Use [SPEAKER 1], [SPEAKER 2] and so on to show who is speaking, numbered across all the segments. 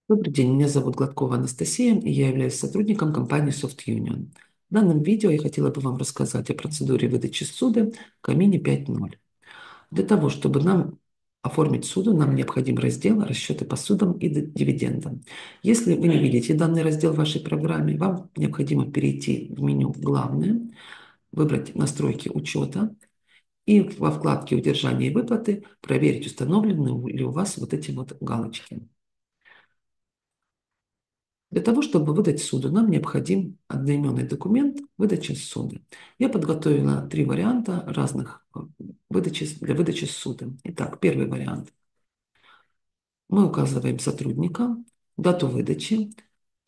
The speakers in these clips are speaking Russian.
[SPEAKER 1] Добрый день, меня зовут Гладкова Анастасия, и я являюсь сотрудником компании Soft Union. В данном видео я хотела бы вам рассказать о процедуре выдачи ссуды в Камине 5.0. Для того, чтобы нам оформить суду, нам необходим раздел «Расчеты по судам и дивидендам». Если вы не видите данный раздел в вашей программе, вам необходимо перейти в меню «Главное», выбрать «Настройки учета» и во вкладке «Удержание и выплаты» проверить, установлены ли у вас вот эти вот галочки. Для того, чтобы выдать суду, нам необходим одноименный документ выдачи суды. Я подготовила три варианта разных для выдачи суды. Итак, первый вариант. Мы указываем сотрудника, дату выдачи,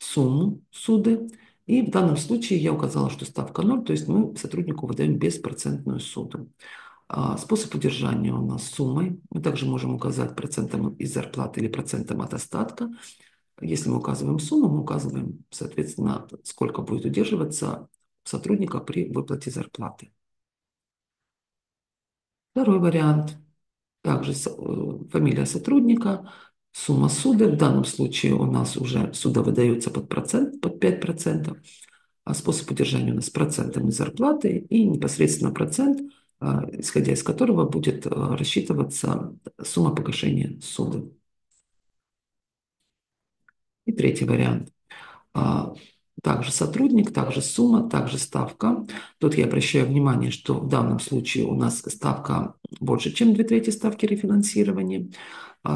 [SPEAKER 1] сумму суды. И в данном случае я указала, что ставка 0, то есть мы сотруднику выдаем беспроцентную суду. Способ удержания у нас суммой. Мы также можем указать процентом из зарплаты или процентом от остатка. Если мы указываем сумму, мы указываем, соответственно, сколько будет удерживаться сотрудника при выплате зарплаты. Второй вариант. Также фамилия сотрудника, сумма суды. В данном случае у нас уже суда выдается под процент, под 5%. А способ удержания у нас процентом из зарплаты и непосредственно процент, исходя из которого будет рассчитываться сумма погашения суда. И третий вариант. А, Также сотрудник, также сумма, также ставка. Тут я обращаю внимание, что в данном случае у нас ставка больше, чем 2/3 ставки рефинансирования.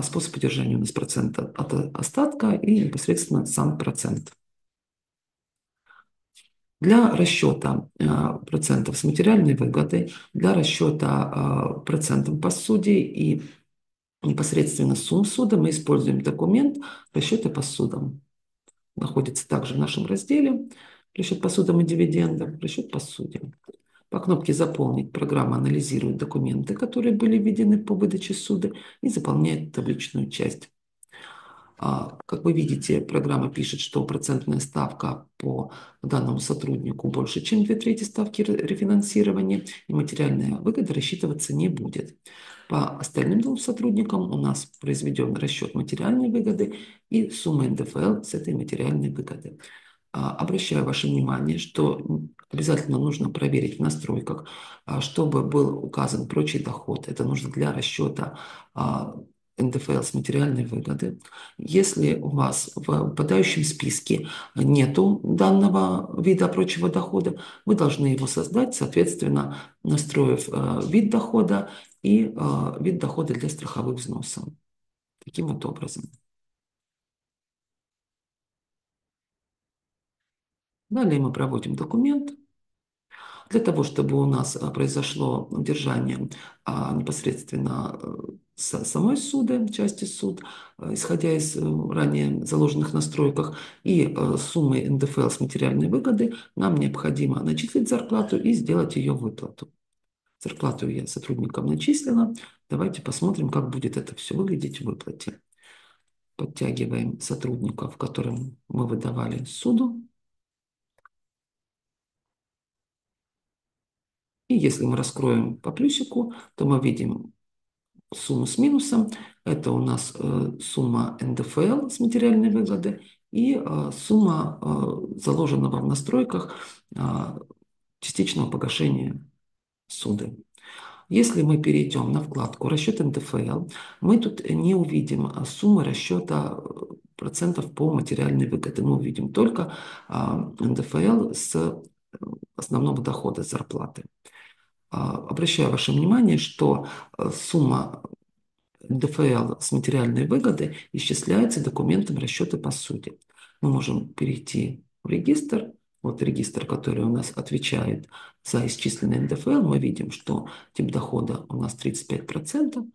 [SPEAKER 1] Способ удержания у нас процента от остатка и непосредственно сам процент. Для расчета процентов с материальной выгодой, для расчета процентов по суде и непосредственно сумм суда мы используем документ расчета по судам. Находится также в нашем разделе «Расчет по судам и дивидендам», «Расчет по судям». По кнопке «Заполнить» программа анализирует документы, которые были введены по выдаче суда, и заполняет табличную часть. Как вы видите, программа пишет, что процентная ставка по данному сотруднику больше, чем 2/3 ставки рефинансирования, и материальная выгода рассчитываться не будет. По остальным двум сотрудникам у нас произведен расчет материальной выгоды и сумма НДФЛ с этой материальной выгоды. Обращаю ваше внимание, что обязательно нужно проверить в настройках, чтобы был указан прочий доход. Это нужно для расчета НДФЛ с материальной выгоды. Если у вас в выпадающем списке нету данного вида прочего дохода, вы должны его создать, соответственно, настроив вид дохода и вид дохода для страховых взносов. Таким вот образом. Далее мы проводим документ. Для того, чтобы у нас произошло удержание непосредственно самой суды, части суд, исходя из ранее заложенных настройках, и суммы НДФЛ с материальной выгоды, нам необходимо начислить зарплату и сделать ее выплату. Зарплату я сотрудникам начислила. Давайте посмотрим, как будет это все выглядеть в выплате. Подтягиваем сотрудников, которым мы выдавали суду. И если мы раскроем по плюсику, то мы видим сумму с минусом. Это у нас сумма НДФЛ с материальной выгоды и сумма заложенного в настройках частичного погашения суды. Если мы перейдем на вкладку «Расчет НДФЛ», мы тут не увидим суммы расчета процентов по материальной выгоде. Мы увидим только НДФЛ с основного дохода зарплаты. Обращаю ваше внимание, что сумма НДФЛ с материальной выгодой исчисляется документом расчета по суде. Мы можем перейти в регистр. Вот регистр, который у нас отвечает за исчисленный НДФЛ. Мы видим, что тип дохода у нас 35%.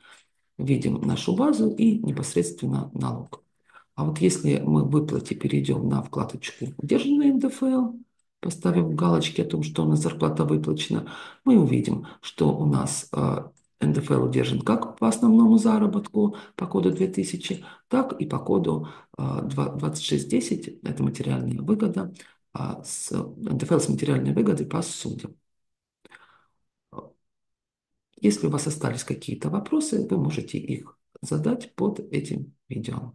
[SPEAKER 1] Видим нашу базу и непосредственно налог. А вот если мы в выплате перейдем на вкладочку «Удержанный НДФЛ», поставим галочки о том, что у нас зарплата выплачена, мы увидим, что у нас НДФЛ удержан как по основному заработку по коду 2000, так и по коду 2610, это материальная выгода, с НДФЛ с материальной выгодой по судам. Если у вас остались какие-то вопросы, вы можете их задать под этим видео.